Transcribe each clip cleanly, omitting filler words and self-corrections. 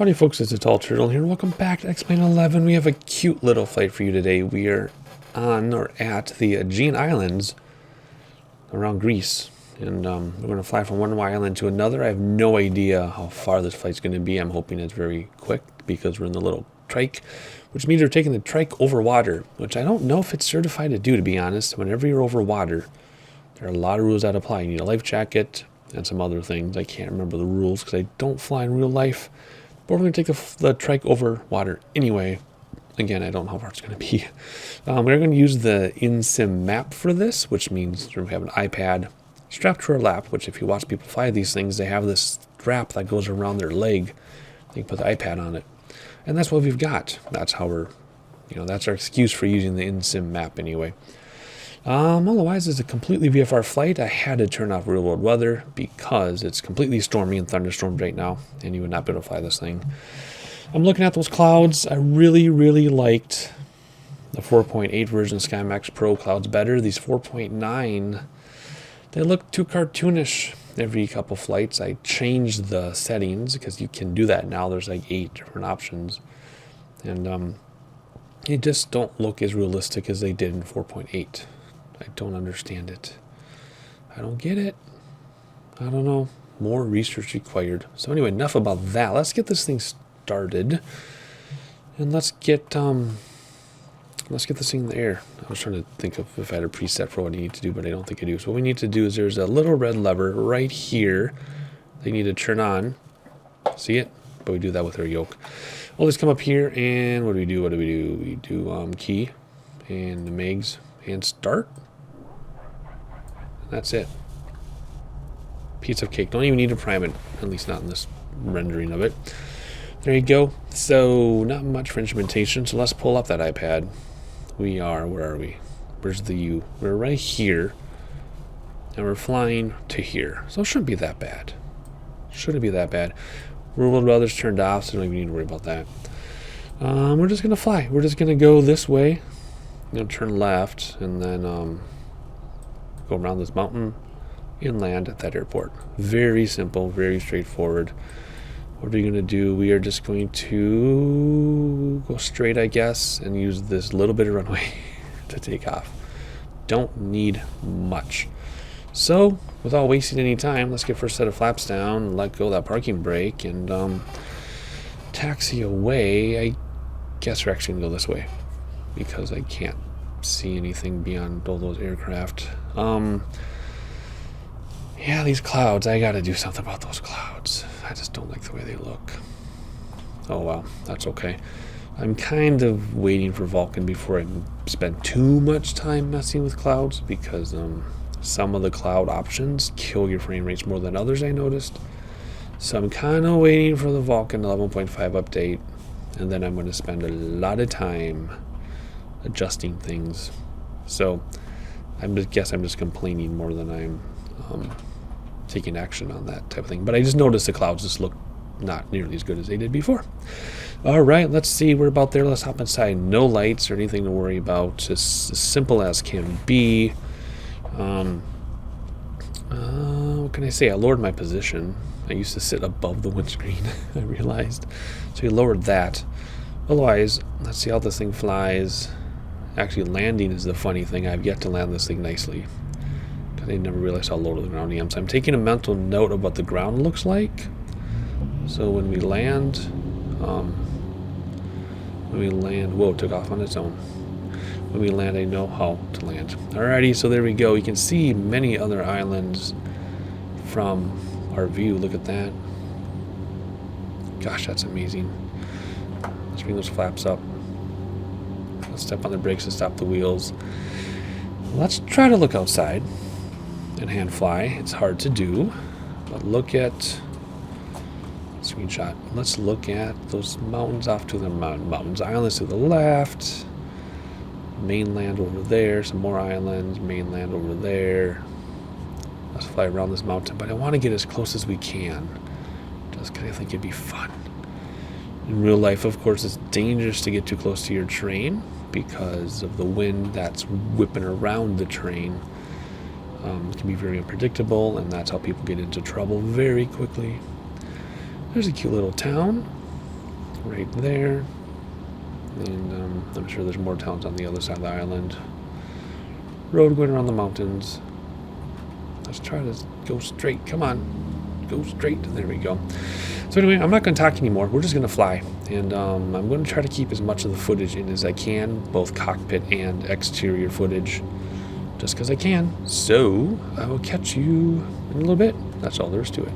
Howdy folks, it's a Tall Turtle here. Welcome back to X-Plane 11. We have a cute little flight for you today. We are on or at the Aegean Islands around Greece. And we're going to fly from one island to another. I have no idea how far this flight's going to be. I'm hoping it's very quick because we're in the little trike, which means we're taking the trike over water, which I don't know if it's certified to do, to be honest. Whenever you're over water, there are a lot of rules that apply. You need a life jacket and some other things. I can't remember the rules because I don't fly in real life. But we're going to take the trike over water anyway. Again, I don't know how far it's going to be. We're going to use the in-sim map for this, which means we have an iPad strapped to our lap, which if you watch people fly these things, they have this strap that goes around their leg. They can put the iPad on it. And that's what we've got. That's how we're, that's our excuse for using the in-sim map anyway. Otherwise, it's a completely VFR flight. I had to turn off real world weather because it's completely stormy and thunderstorms right now, and you would not be able to fly this thing. I'm looking at those clouds. I really, really liked the 4.8 version of SkyMaxx Pro clouds better. These 4.9, they look too cartoonish every couple flights. I changed the settings because you can do that now. There's like 8 different options. And they just don't look as realistic as they did in 4.8. I don't understand it. I don't get it. I don't know. More research required. So anyway, enough about that. Let's get this thing started. And let's get this thing in the air. I was trying to think of if I had a preset for what I need to do, but I don't think I do. So what we need to do is there's a little red lever right here that you need to turn on. See it? But we do that with our yoke. We'll just come up here and what do we do? We do key and the MIGs and start. That's it. Piece of cake. Don't even need to prime it, at least not in this rendering of it. There you go. So not much for instrumentation. So let's pull up that iPad. Where are we? Where's the U? We're right here. And we're flying to here. So it shouldn't be that bad. Shouldn't be that bad. Real world weather's turned off, so we don't even need to worry about that. We're just going to fly. We're just going to go this way. Turn left, and then go around this mountain and land at that airport. Very simple, very straightforward. What are we going to do? We are just going to go straight, I guess, and use this little bit of runway to take off. Don't need much. So, without wasting any time, let's get first set of flaps down, let go of that parking brake, and taxi away. I guess we're actually going to go this way because I can't see anything beyond all those aircraft. Yeah, these clouds, I got to do something about those clouds. I just don't like the way they look. Oh, well, that's okay. I'm kind of waiting for Vulcan before I spend too much time messing with clouds because some of the cloud options kill your frame rates more than others, I noticed. So I'm kind of waiting for the Vulcan 11.5 update, and then I'm going to spend a lot of time adjusting things. So I guess I'm just complaining more than I'm taking action on that type of thing. But I just noticed the clouds just look not nearly as good as they did before. All right, let's see. We're about there. Let's hop inside. No lights or anything to worry about. Just as simple as can be. What can I say? I lowered my position. I used to sit above the windscreen, I realized. So we lowered that. Otherwise, let's see how this thing flies. Actually, landing is the funny thing. I've yet to land this thing nicely. I never realized how low to the ground I am. So I'm taking a mental note of what the ground looks like. So when we land, whoa, it took off on its own. When we land, I know how to land. Alrighty, so there we go. You can see many other islands from our view. Look at that. Gosh, that's amazing. Let's bring those flaps up. Let's step on the brakes and stop the wheels. Let's try to look outside and hand fly. It's hard to do, but look at screenshot. Let's look at those mountains off to the mountains. Islands to the left. Mainland over there. Some more islands. Mainland over there. Let's fly around this mountain, but I want to get as close as we can just because I think it'd be fun. In real life, of course, it's dangerous to get too close to your train because of the wind that's whipping around the train. It can be very unpredictable, and that's how people get into trouble very quickly. There's a cute little town. right there. And I'm sure there's more towns on the other side of the island. Road going around the mountains. Let's try to go straight. Come on. Go straight. There we go. So anyway, I'm not going to talk anymore. We're just going to fly. And I'm going to try to keep as much of the footage in as I can, both cockpit and exterior footage, just because I can. So I will catch you in a little bit. That's all there is to it.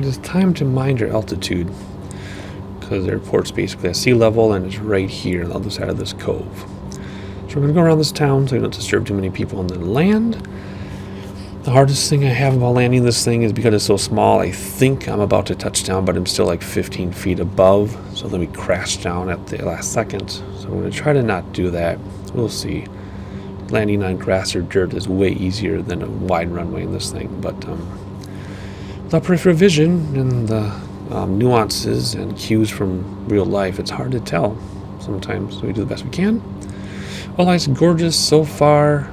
Alright, it's time to mind your altitude. Because the airport's basically at sea level and it's right here on the other side of this cove. So we're going to go around this town so we don't disturb too many people and then land. The hardest thing I have about landing this thing is because it's so small, I think I'm about to touch down, but I'm still like 15 feet above. So then we crash down at the last second. So I'm going to try to not do that. We'll see. Landing on grass or dirt is way easier than a wide runway in this thing. But without peripheral vision and the nuances and cues from real life, it's hard to tell sometimes. So we do the best we can. Well, it's gorgeous so far.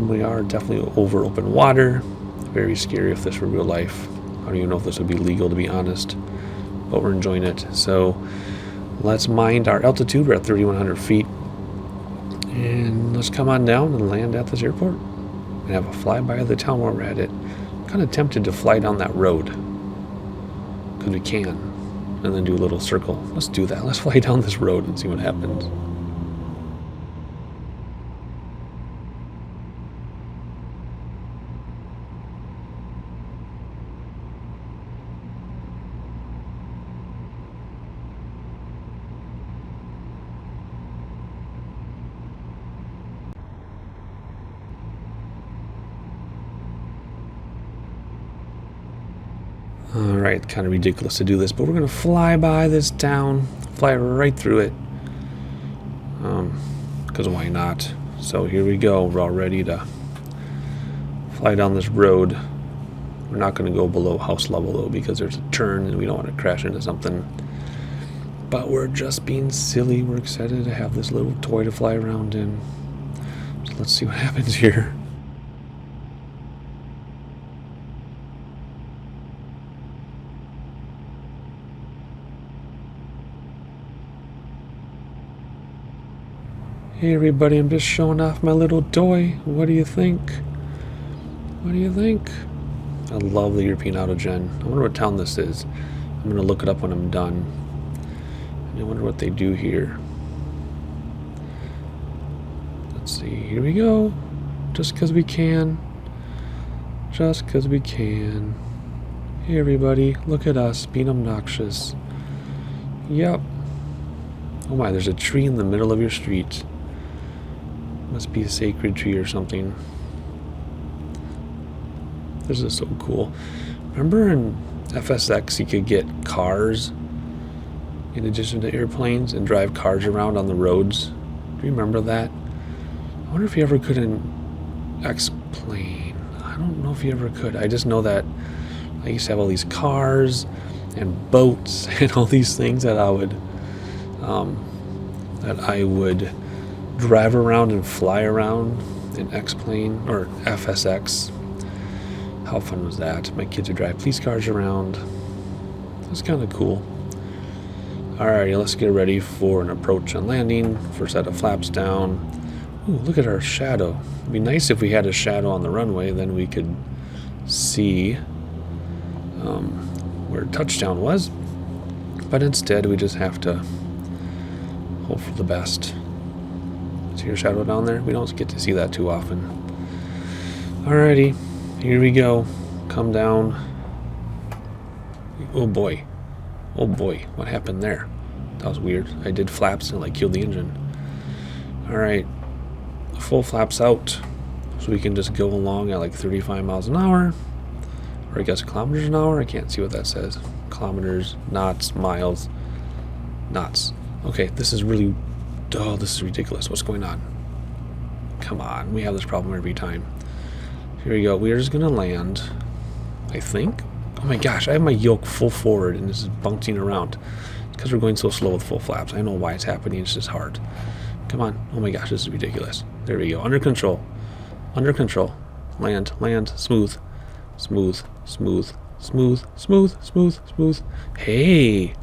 We are definitely over open water. Very scary if this were real life. I don't even know if this would be legal, to be honest, but we're enjoying it. So let's mind our altitude. We're at 3,100 feet. And let's come on down and land at this airport and have a flyby of the town where we're at it. I'm kind of tempted to fly down that road because we can, and then do a little circle. Let's do that. Let's fly down this road and see what happens. Alright, kind of ridiculous to do this, but we're going to fly by this town, fly right through it, because why not? So here we go, we're all ready to fly down this road. We're not going to go below house level though, because there's a turn and we don't want to crash into something. But we're just being silly, we're excited to have this little toy to fly around in. So let's see what happens here. Hey everybody, I'm just showing off my little toy. What do you think? What do you think? I love the European Aerogen. I wonder what town this is. I'm going to look it up when I'm done. And I wonder what they do here. Let's see, here we go. Just because we can. Just because we can. Hey everybody, look at us being obnoxious. Yep. Oh my, there's a tree in the middle of your street. Must be a sacred tree or something. This is so cool. Remember in FSX you could get cars in addition to airplanes and drive cars around on the roads? Do you remember that? I wonder if you ever could in X-Plane. I don't know if you ever could. I just know that I used to have all these cars and boats and all these things that I would drive around and fly around in X-Plane or FSX. How fun was that? My kids would drive police cars around. It was kind of cool. Alrighty, let's get ready for an approach and landing. First set of flaps down. Ooh, look at our shadow. It'd be nice if we had a shadow on the runway, then we could see where touchdown was. But instead, we just have to hope for the best. See your shadow down there? We don't get to see that too often. Alrighty, here we go. Come down. Oh boy. Oh boy, what happened there? That was weird. I did flaps and like killed the engine. Alright, full flaps out. So we can just go along at like 35 miles an hour. Or I guess kilometers an hour? I can't see what that says. Kilometers, knots, miles, knots. Okay, this is really... Oh, this is ridiculous. What's going on? Come on, we have this problem every time. Here we go. We are just going to land, I think. Oh my gosh, I have my yoke full forward and this is bouncing around. It's because we're going so slow with full flaps. I know why it's happening. It's just hard. Come on. Oh my gosh, this is ridiculous. There we go. Under control. Under control. Land, land, smooth. Smooth, smooth, smooth, smooth, smooth, smooth. Hey!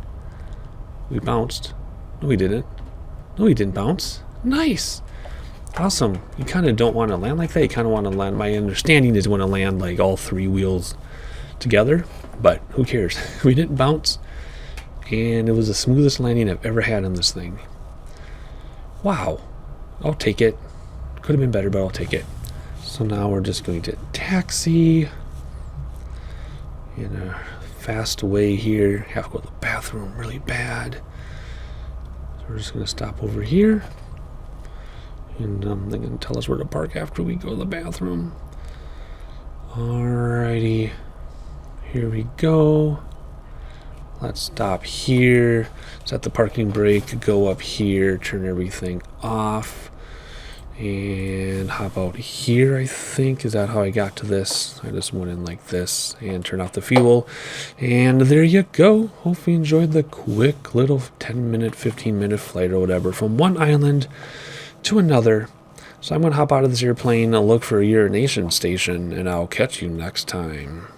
We bounced. No, we didn't. No, he didn't bounce. Nice. Awesome. You kind of don't want to land like that. You kind of want to land. My understanding is you want to land like all three wheels together. But who cares? We didn't bounce. And it was the smoothest landing I've ever had on this thing. Wow. I'll take it. Could have been better, but I'll take it. So now we're just going to taxi in a fast away here. Have to go to the bathroom really bad. So we're just going to stop over here. And they're going to tell us where to park after we go to the bathroom. Alrighty. Here we go. Let's stop here. Set the parking brake. Go up here. Turn everything off. And hop out here, I think. Is that how I got to this? I just went in like this and turned off the fuel. And there you go. Hope you enjoyed the quick little 10-minute, 15-minute flight or whatever from one island to another. So I'm going to hop out of this airplane and look for a urination station, and I'll catch you next time.